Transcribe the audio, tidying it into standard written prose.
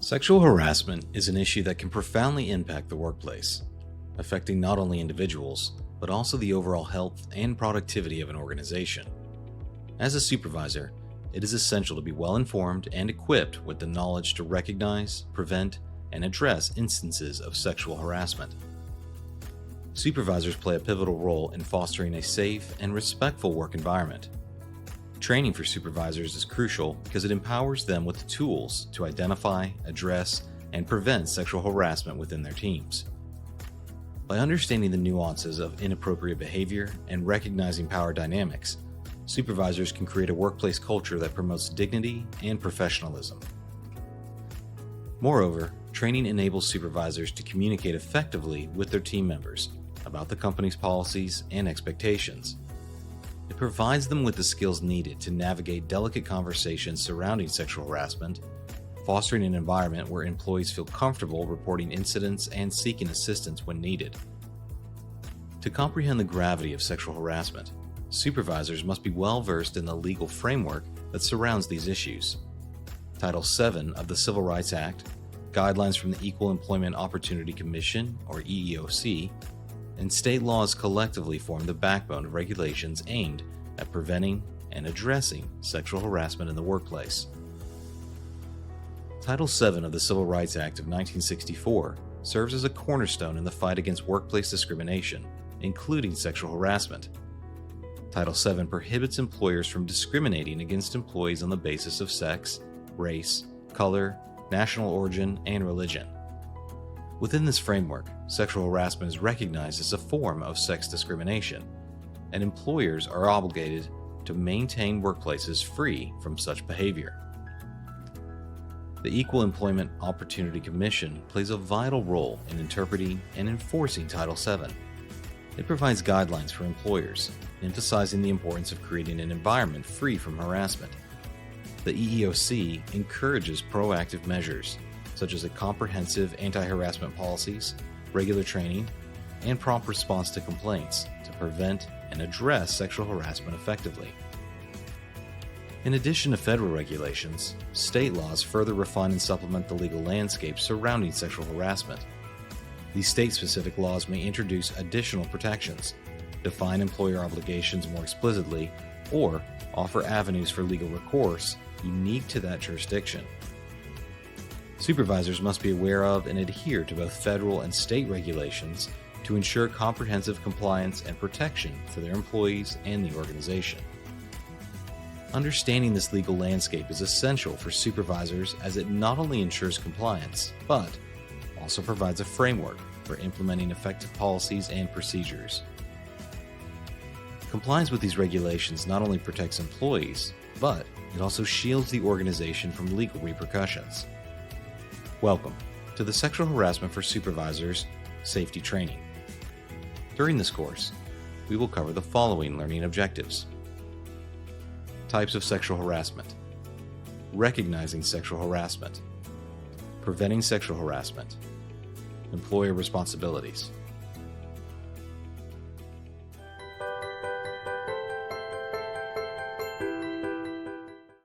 Sexual harassment is an issue that can profoundly impact the workplace, affecting not only individuals, but also the overall health and productivity of an organization. As a supervisor, it is essential to be well informed and equipped with the knowledge to recognize, prevent, and address instances of sexual harassment. Supervisors play a pivotal role in fostering a safe and respectful work environment. Training for supervisors is crucial because it empowers them with the tools to identify, address, and prevent sexual harassment within their teams. By understanding the nuances of inappropriate behavior and recognizing power dynamics, supervisors can create a workplace culture that promotes dignity and professionalism. Moreover, training enables supervisors to communicate effectively with their team members about the company's policies and expectations. It provides them with the skills needed to navigate delicate conversations surrounding sexual harassment, fostering an environment where employees feel comfortable reporting incidents and seeking assistance when needed. To comprehend the gravity of sexual harassment, supervisors must be well versed in the legal framework that surrounds these issues. Title VII of the Civil Rights Act, guidelines from the Equal Employment Opportunity Commission, or EEOC, and state laws collectively form the backbone of regulations aimed at preventing and addressing sexual harassment in the workplace. Title VII of the Civil Rights Act of 1964 serves as a cornerstone in the fight against workplace discrimination, including sexual harassment. Title VII prohibits employers from discriminating against employees on the basis of sex, race, color, national origin, and religion. Within this framework, sexual harassment is recognized as a form of sex discrimination, and employers are obligated to maintain workplaces free from such behavior. The Equal Employment Opportunity Commission plays a vital role in interpreting and enforcing Title VII. It provides guidelines for employers, emphasizing the importance of creating an environment free from harassment. The EEOC encourages proactive measures, such as a comprehensive anti-harassment policies, regular training, and prompt response to complaints to prevent and address sexual harassment effectively. In addition to federal regulations, state laws further refine and supplement the legal landscape surrounding sexual harassment. These state-specific laws may introduce additional protections, define employer obligations more explicitly, or offer avenues for legal recourse unique to that jurisdiction. Supervisors must be aware of and adhere to both federal and state regulations to ensure comprehensive compliance and protection for their employees and the organization. Understanding this legal landscape is essential for supervisors as it not only ensures compliance, but also provides a framework for implementing effective policies and procedures. Compliance with these regulations not only protects employees, but it also shields the organization from legal repercussions. Welcome to the Sexual Harassment for Supervisors Safety Training. During this course, we will cover the following learning objectives: types of sexual harassment, recognizing sexual harassment, preventing sexual harassment, employer responsibilities.